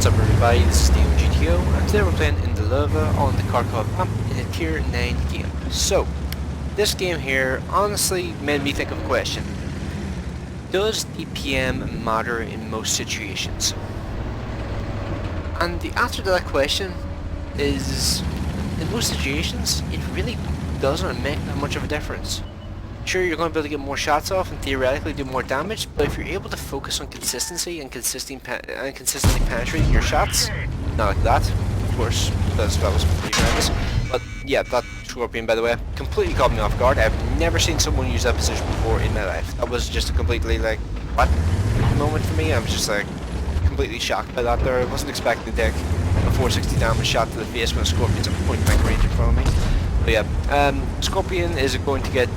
What's up everybody, this is DeanoGTO, and today we're playing in the lava on the Kharkov map in a tier 9 game. So, this game here honestly made me think of a question. Does DPM matter in most situations? And the answer to that question is, in most situations, it really doesn't make that much of a difference. Sure, you're going to be able to get more shots off and theoretically do more damage, but if you're able to focus on consistency and consistently penetrating your shots, not like that, of course, because that was pretty horrendous. But yeah, that Scorpion, by the way, completely caught me off guard. I've never seen someone use that position before in my life. That was just a completely like, what moment for me. I was just like, completely shocked by that there. I wasn't expecting to take a 460 damage shot to the face when a Scorpion's at point blank range in front of me. But yeah, Scorpion is going to get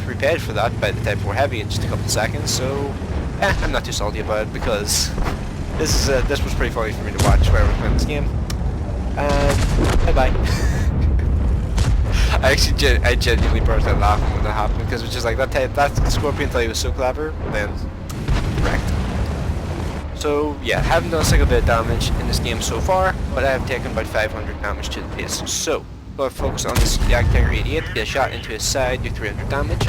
repaired for that by the Type 4 Heavy in just a couple of seconds, so I'm not too salty about it because this was pretty funny for me to watch where I was playing this game. Bye bye. I genuinely burst out laughing when that happened because it was just like that Scorpion thought he was so clever, then wrecked. So yeah, haven't done a single bit of damage in this game so far, but I have taken about 500 damage to the face. So going to focus on this Tiger 88, get a shot into his side, do 300 damage.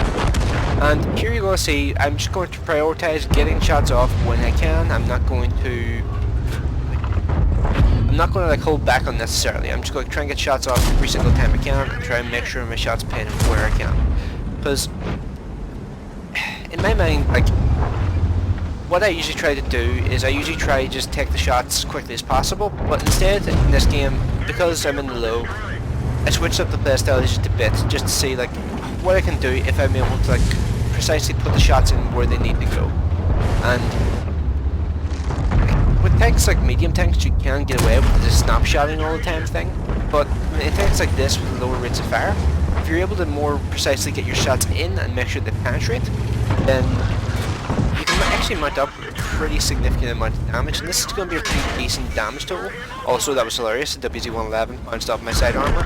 And here you're going to see, I'm just going to prioritize getting shots off when I can. I'm not going to like hold back unnecessarily. I'm just going to try and get shots off every single time I can and try and make sure my shots pay where I can. Because in my mind, like, what I usually try to do is I usually try to just take the shots as quickly as possible, but instead in this game, because I'm in the low, I switched up the playstyle just a bit, just to see like what I can do if I'm able to like precisely put the shots in where they need to go. And with tanks like medium tanks, you can get away with the snapshotting all the time thing, but in tanks like this with lower rates of fire, if you're able to more precisely get your shots in and make sure they penetrate, then you can actually mount up a pretty significant amount of damage, and this is going to be a pretty decent damage total. Also, that was hilarious, the WZ-111 bounced off my side armor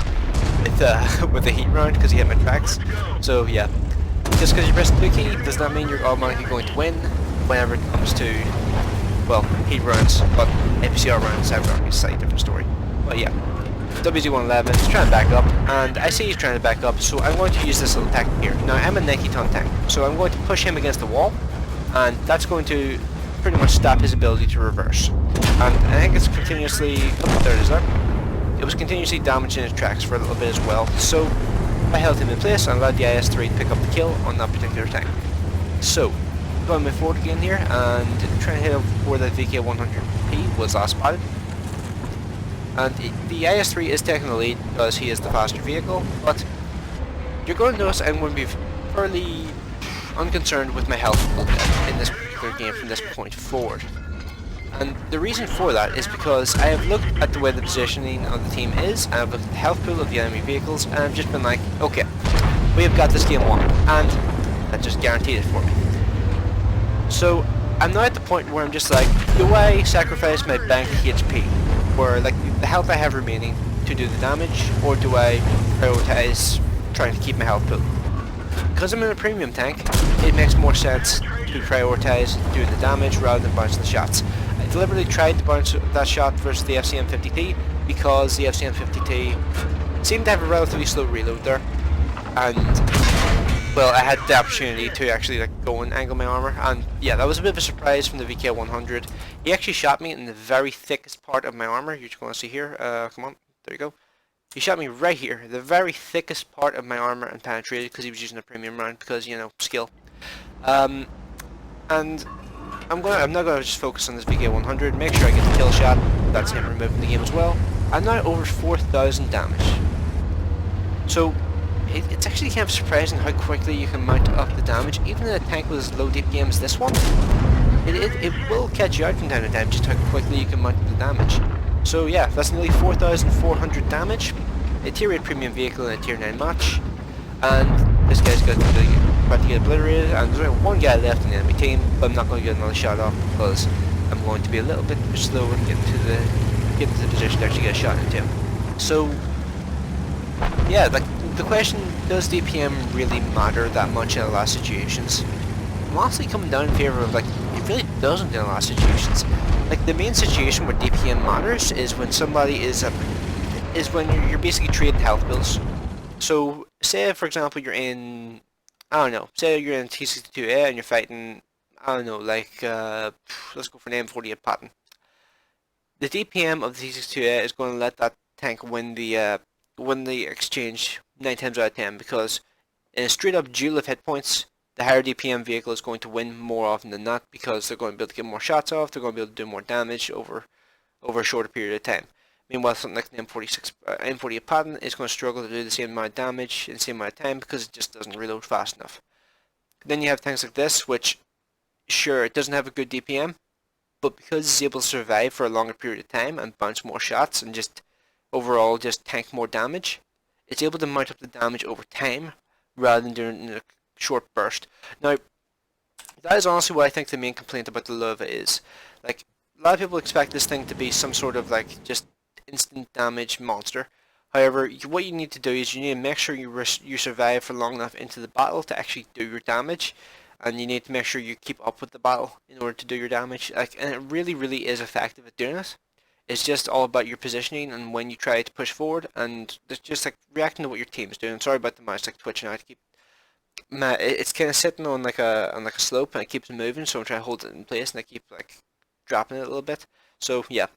with a heat round because he hit my tracks. So yeah, just because you press the key does not mean you're automatically going to win whenever it comes to, well, heat rounds, but APCR rounds are a slightly different story. But yeah, WZ-111 is trying to back up, and I see he's trying to back up, so I'm going to use this little tactic here. Now, I'm a 90-ton tank, so I'm going to push him against the wall, and that's going to pretty much stop his ability to reverse. And I think it's continuously, oh, there it is there. It was continuously damaging his tracks for a little bit as well, so I held him in place and allowed the IS-3 to pick up the kill on that particular tank. So, going to move forward again here and try to hit him before that VK100P was last spotted. And the IS-3 is taking the lead because he is the faster vehicle, but you're going to notice I'm going to be fairly unconcerned with my health in this particular game from this point forward. And the reason for that is because I have looked at the way the positioning of the team is, and I've looked at the health pool of the enemy vehicles, and I've just been like, okay, we have got this game won, and that just guaranteed it for me. So I'm now at the point where I'm just like, do I sacrifice my banked HP, or like the health I have remaining, to do the damage, or do I prioritize trying to keep my health pool? Because I'm in a premium tank, it makes more sense to prioritize doing the damage rather than bouncing the shots. I deliberately tried to bounce that shot versus the FCM50T because the FCM50T seemed to have a relatively slow reload there, and well, I had the opportunity to actually like go and angle my armor, and yeah, that was a bit of a surprise from the VK100. He actually shot me in the very thickest part of my armor. You're just going to see here. Come on, there you go. He shot me right here, the very thickest part of my armor, and penetrated because he was using a premium round because, you know, skill. And I'm not gonna just focus on this VK100. Make sure I get the kill shot. That's him removing the game as well. I'm now over 4,000 damage. So it's actually kind of surprising how quickly you can mount up the damage, even in a tank with as low deep game as this one. It will catch you out from time to time just how quickly you can mount the damage. So yeah, that's nearly 4,400 damage, a tier 8 premium vehicle in a tier 9 match, and this guy's about to get obliterated, and there's only one guy left in the enemy team, but I'm not going to get another shot off because I'm going to be a little bit slower in getting to the position to actually get a shot into him. So yeah, like the question, does DPM really matter that much in a lot of situations? I'm honestly coming down in favour of like, if really doesn't in a lot of situations. Like the main situation where DPM matters is when somebody is when you're basically trading health bills. So say for example you're in, I don't know, say you're in T62A and you're fighting, I don't know, like let's go for an M48 pattern. The DPM of the T62A is going to let that tank win the exchange 9 times out of 10, because in a straight up duel of hit points, the higher DPM vehicle is going to win more often than not, because they're going to be able to get more shots off, they're going to be able to do more damage over a shorter period of time. Meanwhile, something like the M48 pattern is going to struggle to do the same amount of damage in the same amount of time because it just doesn't reload fast enough. Then you have things like this, which, sure, it doesn't have a good DPM, but because it's able to survive for a longer period of time and bounce more shots and just overall just tank more damage, it's able to mount up the damage over time rather than doing it in a short burst. Now, that is honestly what I think the main complaint about the Lova is. Like, a lot of people expect this thing to be some sort of like just instant damage monster. However, what you need to do is you need to make sure you survive for long enough into the battle to actually do your damage, and you need to make sure you keep up with the battle in order to do your damage. Like, and it really, really is effective at doing it. It's just all about your positioning and when you try to push forward, and it's just like reacting to what your team's doing. Sorry about the mouse like twitching out. It's kind of sitting on like a slope and it keeps moving, so I'm trying to hold it in place and I keep like dropping it a little bit. So yeah.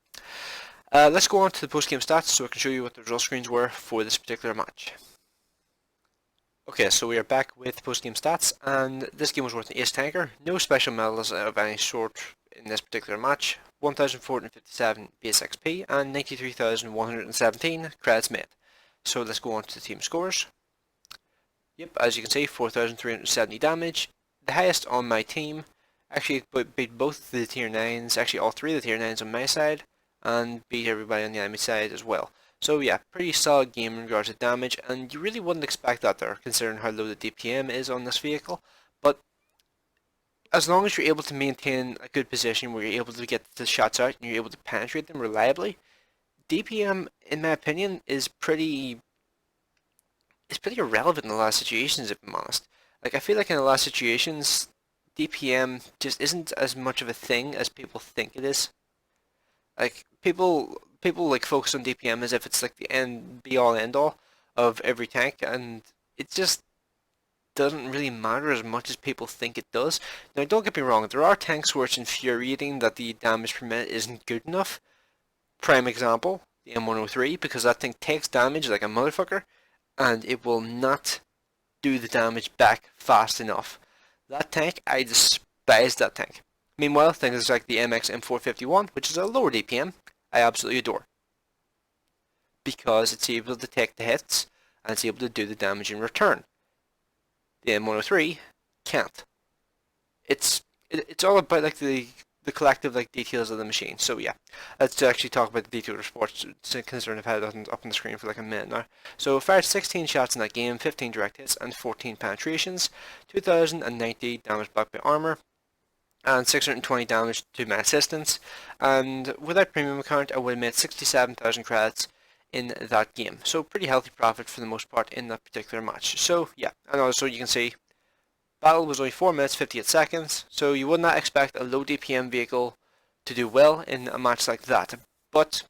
Let's go on to the post-game stats so I can show you what the result screens were for this particular match. Okay, so we are back with post-game stats, and this game was worth an ace tanker. No special medals of any sort in this particular match. 1,457 base XP and 93,117 credits made. So let's go on to the team scores. Yep, as you can see, 4,370 damage. The highest on my team. Actually beat both the tier 9s, actually all three of the tier 9s on my side, and beat everybody on the enemy side as well. So yeah, pretty solid game in regards to damage, and you really wouldn't expect that there, considering how low the DPM is on this vehicle. But as long as you're able to maintain a good position where you're able to get the shots out and you're able to penetrate them reliably, DPM, in my opinion, is pretty irrelevant in a lot of situations, if I'm honest. Like, I feel like in a lot of situations, DPM just isn't as much of a thing as people think it is. Like, people like focus on DPM as if it's like the be all end all of every tank, and it just doesn't really matter as much as people think it does. Now, don't get me wrong, there are tanks where it's infuriating that the damage per minute isn't good enough. Prime example, the M103, because that thing takes damage like a motherfucker, and it will not do the damage back fast enough. That tank, I despise that tank. Meanwhile, things like the MX M451, which is a lower DPM, I absolutely adore. Because it's able to take the hits, and it's able to do the damage in return. The M103 can't. It's all about like the collective like details of the machine. So yeah, let's actually talk about the DeanoGTO sports, considering I've had it up on the screen for like a minute now. So fired 16 shots in that game, 15 direct hits and 14 penetrations, 2,090 damage back by armor, and 620 damage to my assistance. And without premium account, I would have made 67,000 credits in that game. So pretty healthy profit for the most part in that particular match. So yeah, and also you can see battle was only 4 minutes 58 seconds, so you would not expect a low DPM vehicle to do well in a match like that. But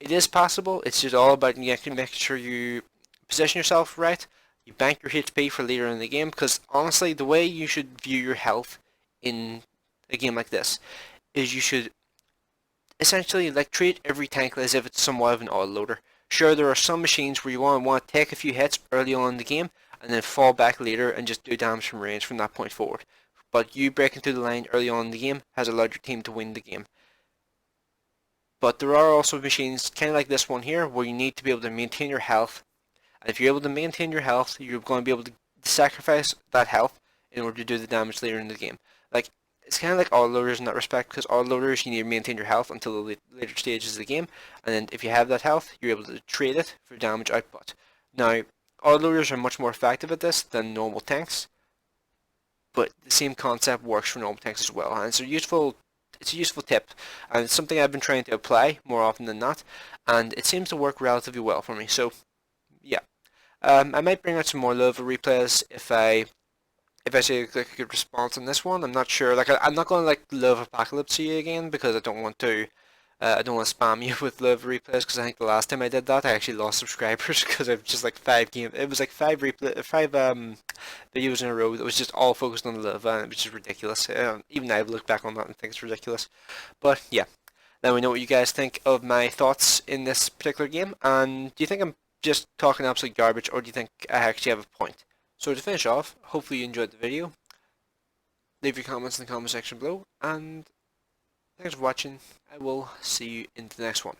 it is possible. It's just all about making sure you position yourself right, you bank your HP for later in the game, because honestly the way you should view your health in a game like this is you should essentially like treat every tank as if it's somewhat of an autoloader. Sure, there are some machines where you want to take a few hits early on in the game and then fall back later and just do damage from range from that point forward. But you breaking through the line early on in the game has allowed your team to win the game. But there are also machines kind of like this one here where you need to be able to maintain your health. And if you're able to maintain your health, you're going to be able to sacrifice that health in order to do the damage later in the game. Like, it's kind of like autoloaders in that respect, because autoloaders you need to maintain your health until the later stages of the game, and then if you have that health, you're able to trade it for damage output. Now, autoloaders are much more effective at this than normal tanks, but the same concept works for normal tanks as well, and it's a useful tip, and it's something I've been trying to apply more often than not, and it seems to work relatively well for me. So yeah, I might bring out some more Lova replays if I if I say like a good response on this one. I'm not sure. Like I'm not going to like love Apocalypse you again because I don't want to. I don't want to spam you with love replays because I think the last time I did that I actually lost subscribers because I've just like it was like five videos in a row that was just all focused on love and it was just ridiculous. Even I've looked back on that and think it's ridiculous. But yeah, let me know what you guys think of my thoughts in this particular game, and do you think I'm just talking absolute garbage or do you think I actually have a point? So to finish off, hopefully you enjoyed the video. Leave your comments in the comment section below, and thanks for watching. I will see you in the next one.